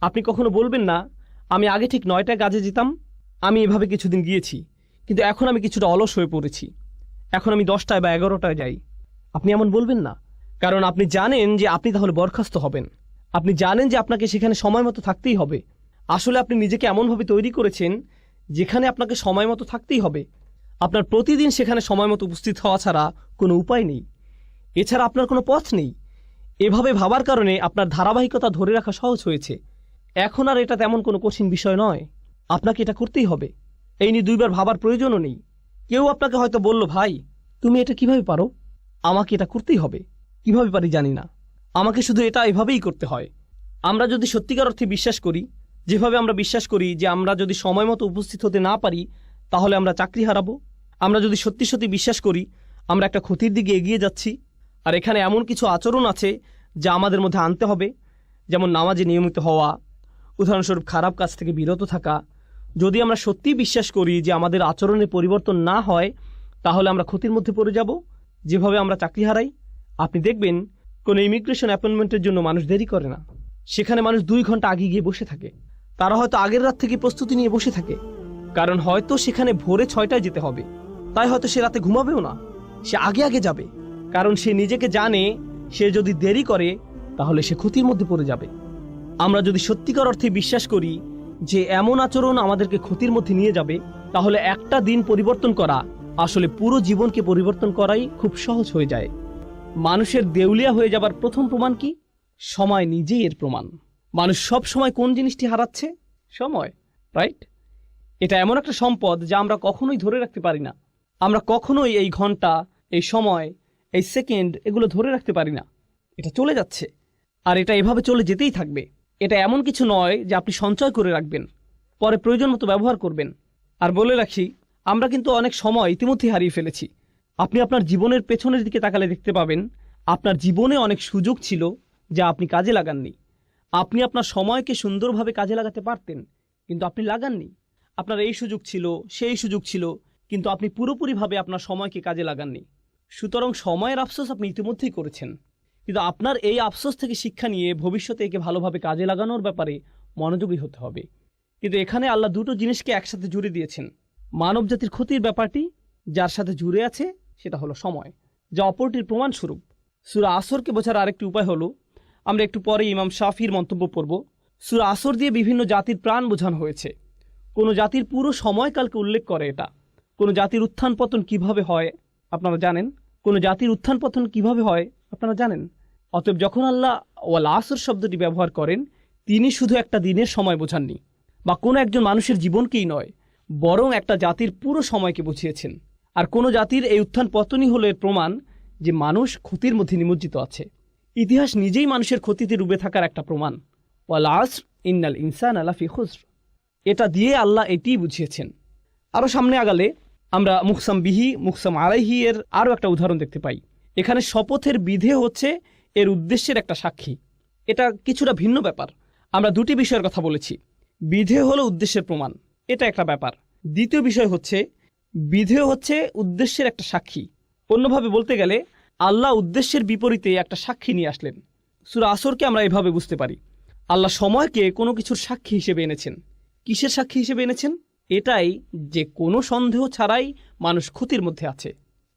আপনি কখনো বলবেন না, আমি আগে ঠিক 9টায় কাজে যেতাম, আমি এভাবে কিছুদিন গিয়েছি, কিন্তু এখন আমি কিছুটা অলস হয়ে পড়েছি, এখন আমি 10টায় বা 11টায় যাই। আপনি এমন বলবেন না, কারণ আপনি জানেন যে আপনি তাহলে বরখাস্ত হবেন। আপনি জানেন যে আপনাকে সেখানে সময় মতো থাকতেই হবে। আসলে আপনি নিজেকে এমনভাবে তৈরি করেছেন যেখানে আপনাকে সময় মতো থাকতেই হবে। আপনার প্রতিদিন সেখানে সময় মতো উপস্থিত হওয়া ছাড়া কোনো উপায় নেই, এছাড়া আপনার কোনো পথ নেই। এভাবে ভাবার কারণে আপনার ধারাবাহিকতা ধরে রাখা সহজ হয়েছে। এখন আর এটা তেমন কোনো কঠিন বিষয় নয়, আপনাকে এটা করতেই হবে। এই নিয়ে দুইবার ভাবার প্রয়োজনও নেই। কেউ আপনাকে হয়তো বলল, ভাই তুমি এটা কিভাবে পারো? আমাকে এটা করতেই হবে। কিভাবে পারি জানি না, আমাকে শুধু এটা এভাবেই করতে হয়। আমরা যদি সত্যিকার অর্থে বিশ্বাস করি, যেভাবে আমরা বিশ্বাস করি যে আমরা যদি সময় মতো উপস্থিত হতে না পারি তাহলে আমরা চাকরি হারাবো, আমরা যদি সত্যি সত্যি বিশ্বাস করি আমরা একটা ক্ষতির দিকে এগিয়ে যাচ্ছি, আর এখানে এমন কিছু আচরণ আছে যা আমাদের মধ্যে আনতে হবে, যেমন নামাজে নিয়মিত হওয়া, উদাহরণস্বরূপ খারাপ কাজ থেকে বিরত থাকা। যদি আমরা সত্যিই বিশ্বাস করি যে আমাদের আচরণের পরিবর্তন না হয় তাহলে আমরা ক্ষতির মধ্যে পড়ে যাব, যেভাবে আমরা চাকরি হারাই। আপনি দেখবেন কোনো ইমিগ্রেশন অ্যাপয়েন্টমেন্টের জন্য মানুষ দেরি করে না, সেখানে মানুষ 2 ঘন্টা আগে গিয়ে বসে থাকে। তারা হয়তো আগের রাত থেকে প্রস্তুতি নিয়ে বসে থাকে, কারণ হয়তো সেখানে ভোরে 6টায় যেতে হবে, তাই হয়তো সে রাতে ঘুমাবেও না, সে আগে আগে যাবে, কারণ সে নিজেকে জানে সে যদি দেরি করে তাহলে সে ক্ষতির মধ্যে পড়ে যাবে। আমরা যদি সত্যিকার অর্থে বিশ্বাস করি যে এমন আচরণ আমাদেরকে ক্ষতির মধ্যে নিয়ে যাবে, তাহলে একটা দিন পরিবর্তন করা আসলে পুরো জীবনকে পরিবর্তন করাই খুব সহজ হয়ে যায়। মানুষের দেউলিয়া হয়ে যাবার প্রথম প্রমাণ কি? সময় নিজেই এর প্রমাণ। মানুষ সব সময় কোন জিনিসটি হারাচ্ছে? সময়, রাইট? এটা এমন একটা সম্পদ যা আমরা কখনোই ধরে রাখতে পারি না। আমরা কখনোই এই ঘন্টা, এই সময়, এই সেকেন্ড এগুলো ধরে রাখতে পারি না। এটা চলে যাচ্ছে, আর এটা এভাবে চলে যেতেই থাকবে। এটা এমন কিছু নয় যে আপনি সঞ্চয় করে রাখবেন, পরে প্রয়োজন মতো ব্যবহার করবেন। আর বলে রাখি, আমরা কিন্তু অনেক সময় ইতিমধ্যেই হারিয়ে ফেলেছি। আপনি আপনার জীবনের পেছনের দিকে তাকালে দেখতে পাবেন আপনার জীবনে অনেক সুযোগ ছিল যা আপনি কাজে লাগাননি। আপনি আপনার সময়কে সুন্দরভাবে কাজে লাগাতে পারতেন, কিন্তু আপনি লাগাননি। আপনার এই সুযোগ ছিল, সেই সুযোগ ছিল, কিন্তু আপনি পুরোপুরিভাবে আপনার সময়কে কাজে লাগাননি। সুতরাং সময়ের আফসোস আপনি ইতিমধ্যেই করেছেন, কিন্তু আপনার এই আফসোস থেকে শিক্ষা নিয়ে ভবিষ্যতে একে ভালোভাবে কাজে লাগানোর ব্যাপারে মনোযোগী হতে হবে। কিন্তু এখানে আল্লাহ দুটো জিনিসকে একসাথে জুড়ে দিয়েছেন। মানব জাতির ক্ষতির ব্যাপারটি যার সাথে জুড়ে আছে সেটা হলো সময়, যা অপরটির প্রমাণস্বরূপ। সূরা আসরকে বোঝার আরেকটি উপায় হলো, আমরা একটু পরে ইমাম শাফির মন্তব্য পড়ব। সূরা আসর দিয়ে বিভিন্ন জাতির প্রাণ বোঝানো হয়েছে। কোনো জাতির পুরো সময়কালকে উল্লেখ করে এটা। কোনো জাতির উত্থান পতন কিভাবে হয় আপনারা জানেন? কোনো জাতির উত্থান পতন কিভাবে হয় আপনারা জানেন? অতএব যখন আল্লাহ ওয়াল আসর শব্দটি ব্যবহার করেন, তিনি শুধু একটা দিনের সময় বোঝাননি, বা কোনো একজন মানুষের জীবনকেই নয়, বরং একটা জাতির পুরো সময়কে বুঝিয়েছেন। আর কোনো জাতির এই উত্থান পতনই হলো এর প্রমাণ যে মানুষ ক্ষতির মধ্যে নিমজ্জিত আছে। ইতিহাস নিজেই মানুষের ক্ষতিতে ডুবে থাকার একটা প্রমাণ। ওয়াল আসর ইন্নাল ইনসানা লাফি খুসর, এটা দিয়ে আল্লাহ এটিই বুঝিয়েছেন। আরও সামনে আগালে আমরা মুকসাম বিহি, মুকসাম আলাইহি এর আরও একটা উদাহরণ দেখতে পাই। এখানে শপথের বিধে হচ্ছে এর উদ্দেশ্যের একটা সাক্ষী। এটা কিছুটা ভিন্ন ব্যাপার। আমরা দুটি বিষয়ের কথা বলেছি। বিধে হলো উদ্দেশ্যের প্রমাণ, এটা একটা ব্যাপার। দ্বিতীয় বিষয় হচ্ছে বিধে হচ্ছে উদ্দেশ্যের একটা সাক্ষী। অন্যভাবে বলতে গেলে আল্লাহ উদ্দেশ্যের বিপরীতে একটা সাক্ষী নিয়ে আসলেন। সূরা আসরকে আমরা এভাবে বুঝতে পারি, আল্লাহ সময়কে কোনো কিছুর সাক্ষী হিসেবে এনেছেন। কিসের সাক্ষী হিসেবে এনেছেন? এটাই যে কোনো সন্দেহ ছাড়াই মানুষ ক্ষতির মধ্যে আছে।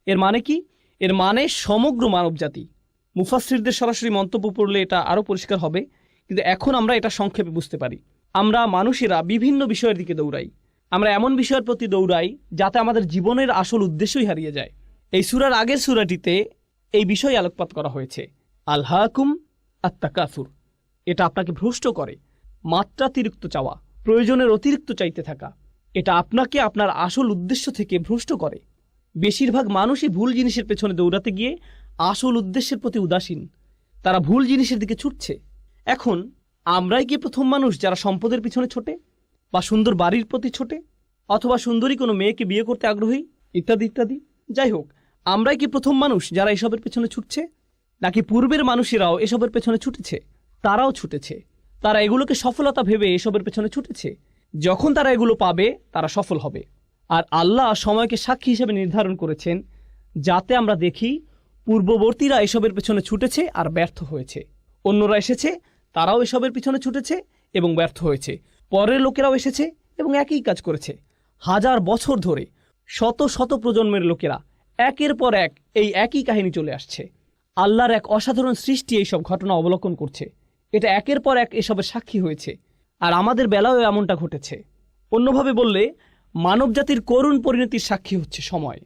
এর মানে কি? এর মানে সমগ্র মানবজাতি। মুফাসসিরদের সরাসরি মন্তব্য পড়লে এটা আরও পরিষ্কার হবে, কিন্তু এখন আমরা এটা সংক্ষেপে বুঝতে পারি। আমরা মানুষেরা বিভিন্ন বিষয়ের দিকে দৌড়াই। আমরা এমন বিষয়ের প্রতি দৌড়াই যাতে আমাদের জীবনের আসল উদ্দেশ্যই হারিয়ে যায়। এই সূরার আগের সূরাটিতে এই বিষয় আলোকপাত করা হয়েছে, আলহাকুম আত-তাকাসুর। এটা আপনাকে ভ্রষ্ট করে, মাত্রাতিরিক্ত চাওয়া, প্রয়োজনের অতিরিক্ত চাইতে থাকা। এটা আপনাকে আপনার আসল উদ্দেশ্য থেকে ভ্রষ্ট করে। বেশিরভাগ মানুষই ভুল জিনিসের পেছনে দৌড়াতে গিয়ে আসল উদ্দেশ্যের প্রতি উদাসীন। তারা ভুল জিনিসের দিকে ছুটছে। এখন আমরাই কি প্রথম মানুষ যারা সম্পদের পিছনে ছোটে, বা সুন্দর বাড়ির প্রতি ছোটে, অথবা সুন্দরী কোনো মেয়েকে বিয়ে করতে আগ্রহী, ইত্যাদি ইত্যাদি? যাই হোক, আমরাই কি প্রথম মানুষ যারা এসবের পেছনে ছুটছে, নাকি পূর্বের মানুষেরাও এসবের পেছনে ছুটেছে? তারাও ছুটেছে, তারা এগুলোকে সফলতা ভেবে এসবের পেছনে ছুটেছে। যখন তারা এগুলো পাবে তারা সফল হবে। আর আল্লাহ সময়কে সাক্ষী হিসেবে নির্ধারণ করেছেন যাতে আমরা দেখি পূর্ববর্তীরা এসবের পেছনে ছুটেছে আর ব্যর্থ হয়েছে। অন্যরা এসেছে, তারাও এসবের পিছনে ছুটেছে এবং ব্যর্থ হয়েছে। পরের লোকেরাও এসেছে এবং একই কাজ করেছে। হাজার বছর ধরে শত শত প্রজন্মের লোকেরা একের পর এক এই একই কাহিনী চলে আসছে। আল্লাহর এক অসাধারণ সৃষ্টি এইসব ঘটনা অবলোকন করছে। এটা একের পর এক এসবের সাক্ষী হয়েছে, আর আমাদের বেলায়ও এমনটা ঘটেছে। অন্যভাবে বললে মানবজাতির করুণ পরিণতির সাক্ষী হচ্ছে সময়।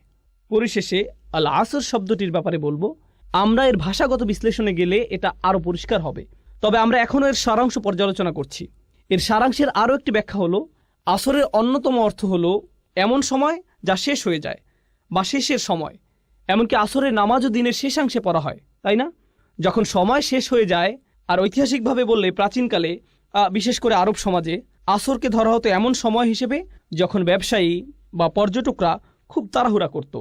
পরিশেষে আল আসর শব্দটির ব্যাপারে বলবো, আমরা এর ভাষাগত বিশ্লেষণে গেলে এটা আরও পরিষ্কার হবে, তবে আমরা এখনও এর সারাংশ পর্যালোচনা করছি। এর সারাংশের আরও একটি ব্যাখ্যা হলো, আসরের অন্যতম অর্থ হলো এমন সময় যা শেষ হয়ে যায় বা শেষের সময়। এমনকি আসরের নামাজও দিনের শেষাংশে পড়া হয়, তাই না? যখন সময় শেষ হয়ে যায়, আর ঐতিহাসিকভাবে বললে প্রাচীনকালে বিশেষ করে আরব সমাজে আসরকে ধরা হতো এমন সময় হিসেবে যখন ব্যবসায়ী বা পর্যটকরা খুব তাড়াহুড়া করত।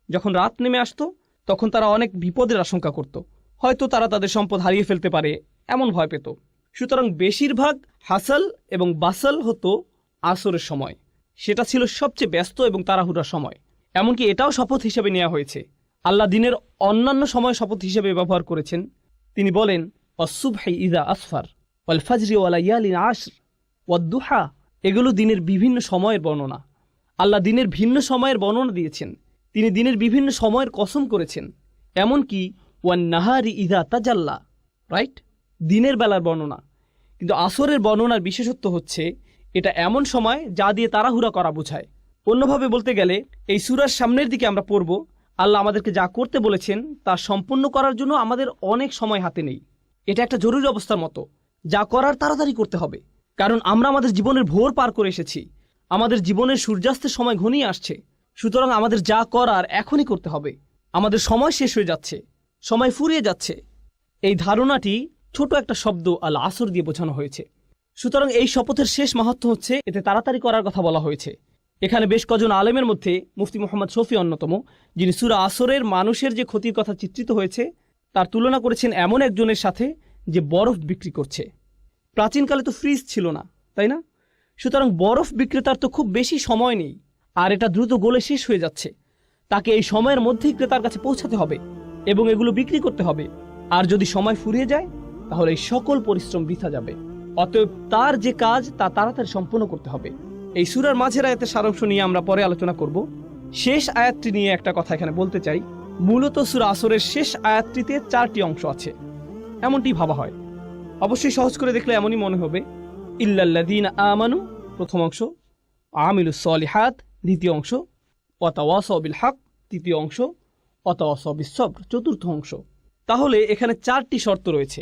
যখন রাত নেমে আসতো তখন তারা অনেক বিপদের আশঙ্কা করত, হয়তো তারা তাদের সম্পদ হারিয়ে ফেলতে পারে এমন ভয় পেত। সুতরাং বেশিরভাগ হাসাল এবং বাসাল হতো আসরের সময়। সেটা ছিল সবচেয়ে ব্যস্ত এবং তাড়াহুড়ার সময়। এমনকি এটাও শপথ হিসেবে নেওয়া হয়েছে। আল্লাহ দিনের অন্যান্য সময় শপথ হিসেবে ব্যবহার করেছেন। তিনি বলেন, অসুবহি ইদা আসফার ওয়াল ফাজরি ওয়া লায়ালিন আশর ওয়াদ-দুহা। এগুলো দিনের বিভিন্ন সময়ের বর্ণনা। আল্লাহ দিনের ভিন্ন সময়ের বর্ণনা দিয়েছেন। তিনি দিনের বিভিন্ন সময়ের কসম করেছেন। এমনকি ওয়ান নাহারি ইদা তাজাল্লা, রাইট, দিনের বেলার বর্ণনা। কিন্তু আসরের বর্ণনার বিশেষত্ব হচ্ছে এটা এমন সময় যা দিয়ে তাড়াহুড়া করা বোঝায়। অন্যভাবে বলতে গেলে এই সূরার সামনের দিকে আমরা পড়ব, আল্লাহ আমাদেরকে যা করতে বলেছেন তা সম্পন্ন করার জন্য আমাদের অনেক সময় হাতে নেই। এটা একটা জরুরি অবস্থার মতো, যা করার তাড়াতাড়ি করতে হবে, কারণ আমরা আমাদের জীবনের ভোর পার করে এসেছি। আমাদের জীবনের সূর্যাস্তের সময় ঘনিয়ে আসছে। সুতরাং আমাদের যা করার এখনই করতে হবে। আমাদের সময় শেষ হয়ে যাচ্ছে, সময় ফুরিয়ে যাচ্ছে। এই ধারণাটি ছোট একটা শব্দ আল আসর দিয়ে বোঝানো হয়েছে। সুতরাং এই শপথের শেষ মাহাত্ম্য হচ্ছে এতে তাড়াতাড়ি করার কথা বলা হয়েছে। এখানে বেশ কজন আলেমের মধ্যে মুফতি মুহাম্মদ শফি অন্যতম, যিনি সূরা আসরের মানুষের যে ক্ষতির কথা চিত্রিত হয়েছে তার তুলনা করেছেন এমন একজনের সাথে যে বরফ বিক্রি করছে। প্রাচীনকালে তো ফ্রিজ ছিল না, তাই না? সুতরাং বরফ বিক্রেতার তো খুব বেশি সময় নেই, আর এটা দ্রুত গলে শেষ হয়ে যাচ্ছে। তাকে এই সময়ের মধ্যেই ক্রেতার কাছে পৌঁছাতে হবে এবং এগুলো বিক্রি করতে হবে। আর যদি সময় ফুরিয়ে যায় তাহলে এই সকল পরিশ্রম বৃথা যাবে। অতএব তার যে কাজ তা তাড়াতাড়ি সম্পন্ন করতে হবে। এই সূরার মাঝের আয়াতের সারাংশ নিয়ে আমরা পরে আলোচনা করব। শেষ আয়াতটি নিয়ে একটা কথা এখানে বলতে চাই। মূলত সূরা আসরের শেষ আয়াতটিতে 4টি অংশ আছে, এমনটি ভাবা হয়। অবশ্যই সহজ করে দেখলে এমনই মনে হবে। ইল্লাল্লাযীনা আমানু প্রথম অংশ, আমিলুস সলিহাত দ্বিতীয় অংশ, ওয়াতাওয়াসাউ বিল হক তৃতীয় অংশ, ওয়াতাওয়াসাউ বিস সবর চতুর্থ অংশ। তাহলে এখানে 4টি শর্ত রয়েছে।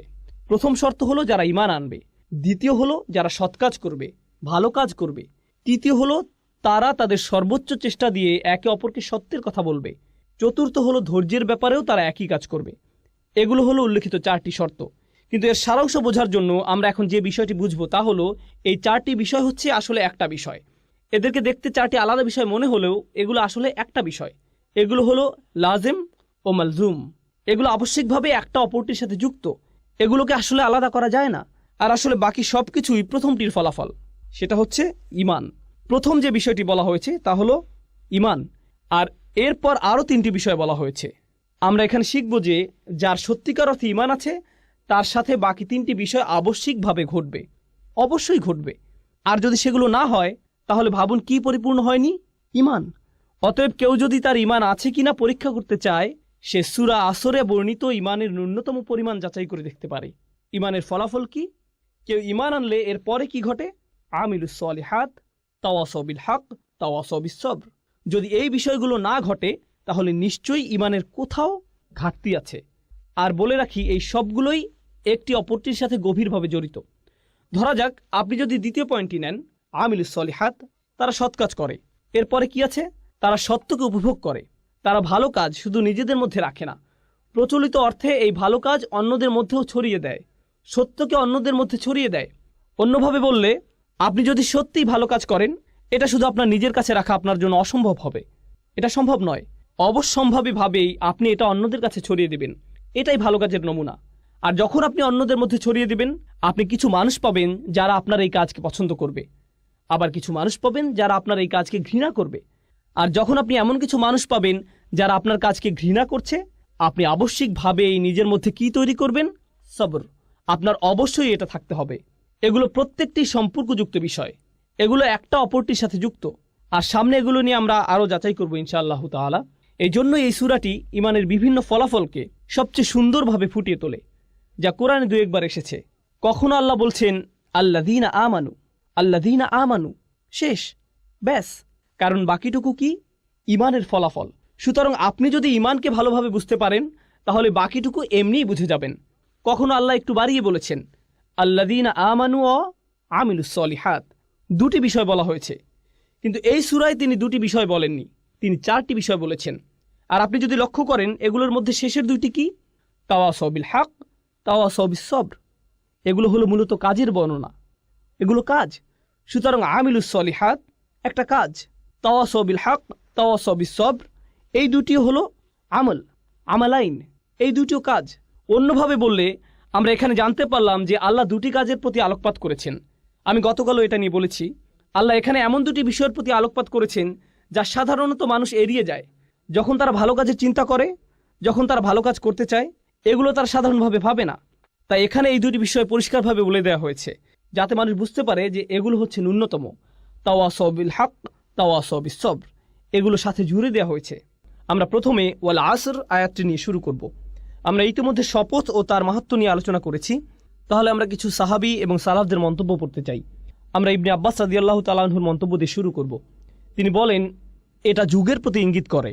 প্রথম শর্ত হলো যারা ঈমান আনবে, দ্বিতীয় হলো যারা সৎ কাজ করবে, ভালো কাজ করবে, তৃতীয় হলো তারা তাদের সর্বোচ্চ চেষ্টা দিয়ে একে অপরকে সত্যের কথা বলবে, চতুর্থ হলো ধৈর্যের ব্যাপারেও তারা একই কাজ করবে। এগুলো হলো উল্লেখিত 4টি শর্ত। কিন্তু এর সারাংশ বোঝার জন্য আমরা এখন যে বিষয়টি বুঝবো তা হলো এই 4টি বিষয় হচ্ছে আসলে একটা বিষয়। এদেরকে দেখতে 4টি আলাদা বিষয় মনে হলেও এগুলো আসলে একটা বিষয়। এগুলো হলো লাজেম ও মালজুম। এগুলো আবশ্যিকভাবে একটা অপরটির সাথে যুক্ত। এগুলোকে আসলে আলাদা করা যায় না। আর আসলে বাকি সব কিছুই প্রথমটির ফলাফল, সেটা হচ্ছে ঈমান। প্রথম যে বিষয়টি বলা হয়েছে তা হলো ঈমান, আর এরপর আরও 3টি বিষয় বলা হয়েছে। আমরা এখানে শিখব যে যার সত্যিকার অর্থে ঈমান আছে তার সাথে বাকি 3টি বিষয় আবশ্যিকভাবে ঘটবে, অবশ্যই ঘটবে। আর যদি সেগুলো না হয় তাহলে ভাবুন কি পরিপূর্ণ হয়নি? ঈমান। অতএব কেউ যদি তার ঈমান আছে কিনা পরীক্ষা করতে চায়, সে সূরা আসরে বর্ণিত ঈমানের ন্যূনতম পরিমাণ যাচাই করে দেখতে পারে। ঈমানের ফলাফল কি? কেউ ঈমান আনলে এর পরে কি ঘটে? আমিলুস সলিহাত, তাওয়াসাউ বিল হক, তাওয়াসাউ বিস সবর। যদি এই বিষয়গুলো না ঘটে তাহলে নিশ্চয়ই ঈমানের কোথাও ঘাটতি আছে। আর বলে রাখি, এই সবগুলোই একটি অপরটির সাথে গভীরভাবে জড়িত। ধরা যাক আপনি যদি দ্বিতীয় পয়েন্টটি নেন, আমিলুস সলিহাত, তারা সৎ কাজ করে। এরপরে কি আছে? তারা সত্যকে উপভোগ করে। তারা ভালো কাজ শুধু নিজেদের মধ্যে রাখে না, প্রচলিত অর্থে এই ভালো কাজ অন্যদের মধ্যেও ছড়িয়ে দেয়, সত্যকে অন্যদের মধ্যে ছড়িয়ে দেয়। অন্যভাবে বললে, আপনি যদি সত্যিই ভালো কাজ করেন, এটা শুধু আপনার নিজের কাছে রাখা আপনার জন্য অসম্ভব হবে। এটা সম্ভব নয়। অবশ্যম্ভাবীভাবেই আপনি এটা অন্যদের কাছে ছড়িয়ে দেবেন। এটাই ভালো কাজের নমুনা। আর যখন আপনি অন্যদের মধ্যে ছড়িয়ে দেবেন, আপনি কিছু মানুষ পাবেন যারা আপনার এই কাজকে পছন্দ করবে, আবার কিছু মানুষ পাবেন যারা আপনার এই কাজকে ঘৃণা করবে। আর যখন আপনি এমন কিছু মানুষ পাবেন যারা আপনার কাজকে ঘৃণা করছে, আপনি আবশ্যিকভাবে এই নিজের মধ্যে কি তৈরি করবেন? সবর। আপনার অবশ্যই এটা থাকতে হবে। এগুলো প্রত্যেকটি সম্পর্কযুক্ত বিষয়, এগুলো একটা অপরটির সাথে যুক্ত। আর সামনে এগুলো নিয়ে আমরা আরও যাচাই করবো ইনশাআল্লাহ তাআলা। এই জন্য এই সূরাটি ইমানের বিভিন্ন ফলাফলকে সবচেয়ে সুন্দরভাবে ফুটিয়ে তোলে, যা কোরআনে 2-1 বার এসেছে। কখনো আল্লাহ বলছেন আল্লাযীনা আমানু, আল্লাযীনা আমানু, শেষ, ব্যাস। কারণ বাকিটুকু কি? ইমানের ফলাফল। সুতরাং আপনি যদি ইমানকে ভালোভাবে বুঝতে পারেন তাহলে বাকিটুকু এমনিই বুঝে যাবেন। কখনো আল্লাহ একটু বাড়িয়ে বলেছেন আল্লাযীনা আমানু ওয়া আমিলুস সলিহাত, 2টি বিষয় বলা হয়েছে। কিন্তু এই সূরায় তিনি 2টি বিষয় বলেননি, তিনি 4টি বিষয় বলেছেন। আর আপনি যদি লক্ষ্য করেন এগুলোর মধ্যে শেষের 2টি কি? তাওয়াসাউ বিল হক, তাওয়াসাউ বিস সবর। এগুলো হলো মূলত কাজের বর্ণনা, এগুলো কাজ। সুতরাং আমিলুস সলিহাত একটা কাজ, তাওয়াসাউ বিল হক, তাওয়াসাউ বিস সবর, এই 2টি হলো আমল, আমালাইন, এই 2টিও কাজ। অন্যভাবে বললে আমরা এখানে জানতে পারলাম যে আল্লাহ 2টি কাজের প্রতি আলোকপাত করেছেন। আমি গতকালও এটা নিয়ে বলেছি, আল্লাহ এখানে এমন 2টি বিষয়ের প্রতি আলোকপাত করেছেন যা সাধারণত মানুষ এড়িয়ে যায়। যখন তারা ভালো কাজের চিন্তা করে, যখন তারা ভালো কাজ করতে চায়, এগুলো তারা সাধারণভাবে ভাবে না। তাই এখানে এই 2টি বিষয় পরিষ্কারভাবে বলে দেওয়া হয়েছে, যাতে মানুষ বুঝতে পারে যে এগুলো হচ্ছে ন্যূনতম। তাওয়াসাউ বিল হক, তাওয়াসাউ বিস সবর, এগুলো সাথে জুড়ে দেওয়া হয়েছে। আমরা প্রথমে ওয়াল আসর আয়াতটি নিয়ে শুরু করব। আমরা ইতিমধ্যে শপথ ও তার মাহাত্ম্য নিয়ে আলোচনা করেছি। তাহলে আমরা কিছু সাহাবী এবং সালাফদের মন্তব্য পড়তে চাই। আমরা ইবনে আব্বাস রাদিয়াল্লাহু তাআলা আনহুর মন্তব্য দিয়ে শুরু করব। তিনি বলেন, এটা যুগের প্রতি ইঙ্গিত করে,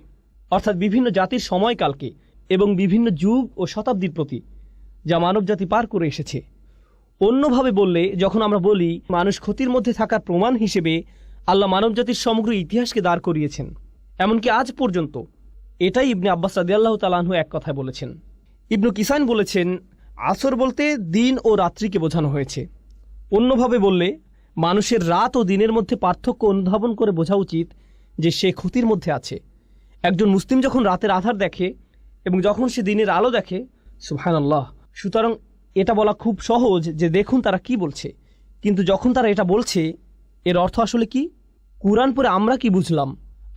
অর্থাৎ বিভিন্ন জাতির সময়কালকে এবং বিভিন্ন যুগ ও শতাব্দীর প্রতি, যা মানবজাতি পার করে এসেছে। অন্যভাবে বললে, যখন আমরা বলি মানুষ ক্ষতির মধ্যে থাকার প্রমাণ হিসেবে আল্লাহ মানবজাতির সমগ্র ইতিহাসকে দাঁড় করিয়েছেন, এমনকি আজ পর্যন্ত, এটাই ইবনে আব্বাস রাদিয়াল্লাহু তাআলা আনহু এক কথায় বলেছেন। ইবনু কিসান বলেছেন, আসর বলতে দিন ও রাত্রিকে বোঝানো হয়েছে। অন্যভাবে বললে, মানুষের রাত ও দিনের মধ্যে পার্থক্য অনুধাবন করে বোঝা উচিত যে সে ক্ষতির মধ্যে আছে। একজন মুসলিম যখন রাতের আধার দেখে এবং যখন সে দিনের আলো দেখে, সুবহানাল্লাহ। সুতরাং এটা বলা খুব সহজ যে দেখুন তারা কি বলছে, কিন্তু যখন তারা এটা বলছে এর অর্থ আসলে কি? কুরআন পড়ে আমরা কি বুঝলাম,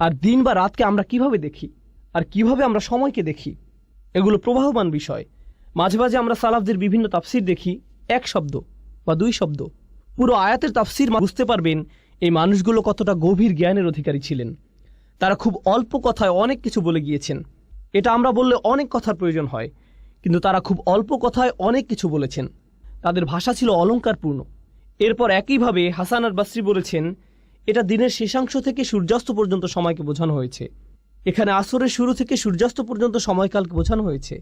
আর দিন বা রাতকে আমরা কিভাবে দেখি, আর কিভাবে আমরা সময়কে দেখি, এগুলো প্রবাহমান বিষয়। মাঝে মাঝে আমরা সালাফদের বিভিন্ন তাফসির দেখি, 1 শব্দ বা 2 শব্দ। পুরো আয়াতের তাফসির বুঝতে পারবেন এই মানুষগুলো কতটা গভীর জ্ঞানের অধিকারী ছিলেন। তারা খুব অল্প কথায় অনেক কিছু বলে গিয়েছেন। এটা আমরা বললে অনেক কথার প্রয়োজন হয়, কিন্তু তারা খুব অল্প কথায় অনেক কিছু বলেছেন। তাদের ভাষা ছিল অলঙ্কারপূর্ণ। এরপর একইভাবে হাসান আল বাসরি বলেছেন, এটা দিনের শেষাংশ থেকে সূর্যাস্ত পর্যন্ত সময়কে বোঝানো হয়েছে। এখানে আসরের শুরু থেকে সূর্যাস্ত পর্যন্ত সময়কালকে বোঝানো হয়েছে,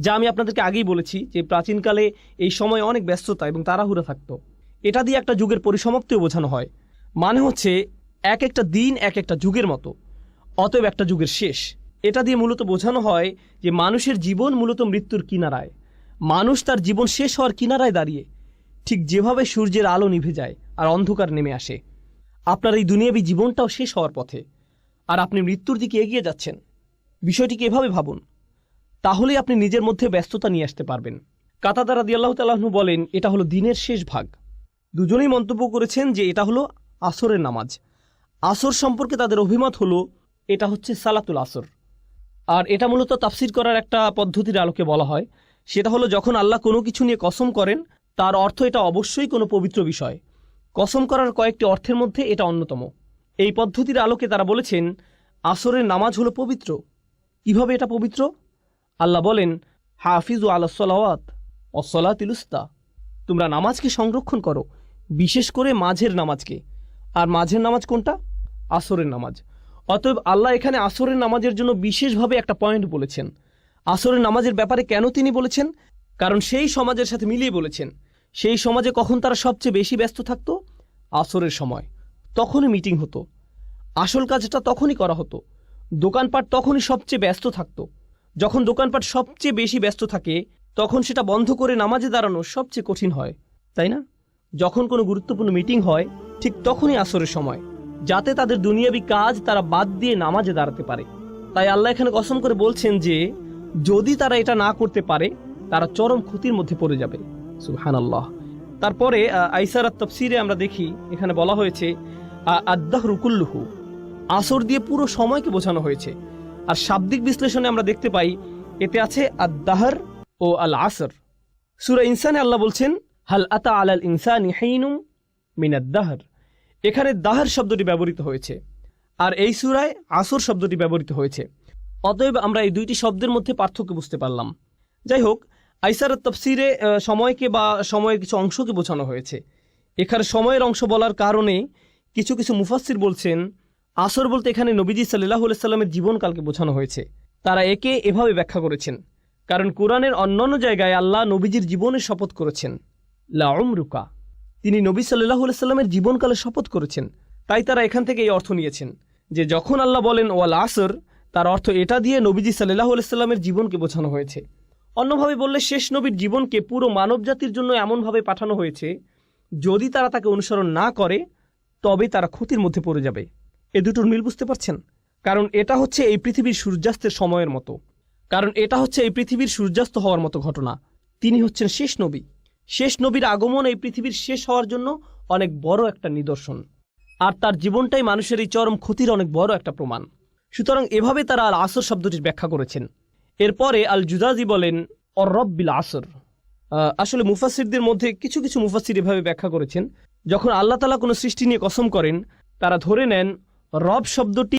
যা আমি আপনাদেরকে আগেই বলেছি যে প্রাচীনকালে এই সময় অনেক ব্যস্ততা এবং তাড়াহুড়া থাকত। এটা দিয়ে একটা যুগের পরিসমাপ্তিও বোঝানো হয়। মানে হচ্ছে এক একটা দিন এক একটা যুগের মতো, অতএব একটা যুগের শেষ। এটা দিয়ে মূলত বোঝানো হয় যে মানুষের জীবন মূলত মৃত্যুর কিনারায়। মানুষ তার জীবন শেষ হওয়ার কিনারায় দাঁড়িয়ে, ঠিক যেভাবে সূর্যের আলো নিভে যায় আর অন্ধকার নেমে আসে। আপনার এই দুনিয়াবী জীবনটাও শেষ হওয়ার পথে, আর আপনি মৃত্যুর দিকে এগিয়ে যাচ্ছেন। বিষয়টিকে এভাবে ভাবুন, তাহলেই আপনি নিজের মধ্যে ব্যস্ততা নিয়ে আসতে পারবেন। কাতাদা রাদিয়াল্লাহু তাআলা আনহু বলেন, এটা হলো দিনের শেষ ভাগ। দুজনেই মন্তব্য করেছেন যে এটা হলো আসরের নামাজ। আসর সম্পর্কে তাদের অভিমত হলো এটা হচ্ছে সালাতুল আসর। আর এটা মূলত তাফসির করার একটা পদ্ধতির আলোকে বলা হয়। সেটা হলো যখন আল্লাহ কোনো কিছু নিয়ে কসম করেন, তার অর্থ এটা অবশ্যই কোনো পবিত্র বিষয়। কসম করার কয়েকটি অর্থের মধ্যে এটা অন্যতম। এই পদ্ধতির আলোকে তারা বলেছেন আসরের নামাজ হলো পবিত্র। কিভাবে এটা পবিত্র? আল্লাহ বলেন, হাফিজু আলাস সালাওয়াত ওয়াস সালাতিল উস্তা, তোমরা নামাজকে সংরক্ষণ করো, বিশেষ করে মাঝের নামাজকে। আর মাঝের নামাজ কোনটা? আসরের নামাজ। অতএব আল্লাহ এখানে আসরের নামাজের জন্য বিশেষভাবে একটা পয়েন্ট বলেছেন। আসরের নামাজের ব্যাপারে কেন তিনি বলেছেন? কারণ সেই সমাজের সাথে মিলিয়ে বলেছেন। সেই সমাজে কখন তারা সবচেয়ে বেশি ব্যস্ত থাকত? আসরের সময়। তখনই মিটিং হতো, আসল কাজটা তখনই করা হতো। দোকানপাট তখনই সবচেয়ে ব্যস্ত থাকত। যখন দোকানপাট সবচেয়ে বেশি ব্যস্ত থাকে, তখন সেটা বন্ধ করে নামাজে দাঁড়ানো সবচেয়ে কঠিন হয়, তাই না? যখন কোনো গুরুত্বপূর্ণ মিটিং হয়, ঠিক তখনই আসরের সময়, যাতে তাদের দুনিয়াবী কাজ তারা বাদ দিয়ে নামাজে দাঁড়াতে পারে। তাই আল্লাহ এখানে কসম করে বলছেন যে যদি তারা এটা না করতে পারে, তারা চরম ক্ষতির মধ্যে পড়ে যাবে। সুবহানাল্লাহ। তারপরে আইসারাত তাফসিরে আমরা দেখি, এখানে বলা হয়েছে আদ-দাহরু কুল্লুহু, আসর দিয়ে পুরো সময়কে বোঝানো হয়েছে। আর শাব্দিক বিশ্লেষণে আমরা দেখতে পাই এতে আছে আদ-দাহর ও আল আসর। সূরা ইনসানে আল্লাহ বলছেন হাল আতা আলাল ইনসানি হিনুম মিনাদ দাহর, এখানে দাহর শব্দটি ব্যবহৃত হয়েছে, আর এই সূরায় আসর শব্দটি ব্যবহৃত হয়েছে। অতএব আমরা এই দুইটি শব্দের মধ্যে পার্থক্য বুঝতে পারলাম। যাই হোক, আইসার তাফসিরে সময়কে বা সময়ের কিছু অংশকে বোঝানো হয়েছে। এখানে সময়ের অংশ বলার কারণে কিছু কিছু মুফাসসির বলছেন আসর বলতে এখানে নবীজি সাল্লাল্লাহু আলাইহি সাল্লামের জীবনকালকে বোঝানো হয়েছে। তারা একে এভাবে ব্যাখ্যা করেছেন, কারণ কোরআনের অন্যান্য জায়গায় আল্লাহ নবীজির জীবনের শপথ করেছেন, লা উমরুকা, তিনি নবী সাল্লাল্লাহু আলাইহি সাল্লামের জীবনকালে শপথ করেছেন। তাই তারা এখান থেকে এই অর্থ নিয়েছেন যে যখন আল্লাহ বলেন ওয়াল আসর, তার অর্থ এটা দিয়ে নবীজি সাল্লাল্লাহু আলাইহি সাল্লামের জীবনকে বোঝানো হয়েছে। অন্যভাবে বললে শেষ নবীর জীবনকে পুরো মানব জাতির জন্য এমনভাবে পাঠানো হয়েছে, যদি তারা তাকে অনুসরণ না করে তবে তারা ক্ষতির মধ্যে পড়ে যাবে। এ দুটোর মিল বুঝতে পারছেন? কারণ এটা হচ্ছে এই পৃথিবীর সূর্যাস্তের সময়ের মতো, সূর্যাস্ত হওয়ার মতো ঘটনা। তিনি হচ্ছেন শেষ নবী। শেষ নবীর আগমন এই পৃথিবীর শেষ হওয়ার জন্য অনেক বড় একটা নিদর্শন, আর তার জীবনটাই মানুষের এই চরম ক্ষতির অনেক বড় একটা প্রমাণ। সুতরাং এভাবে তারা আল আসর শব্দটির ব্যাখ্যা করেছেন। এরপরে আল জুজাজি বলেন অর রব্বিল আসর। আসলে মুফাসসিরদের মধ্যে কিছু কিছু মুফাসসির এভাবে ব্যাখ্যা করেছেন, যখন আল্লাহ তাআলা কোনো সৃষ্টি নিয়ে কসম করেন, তারা ধরে নেন রব শব্দটি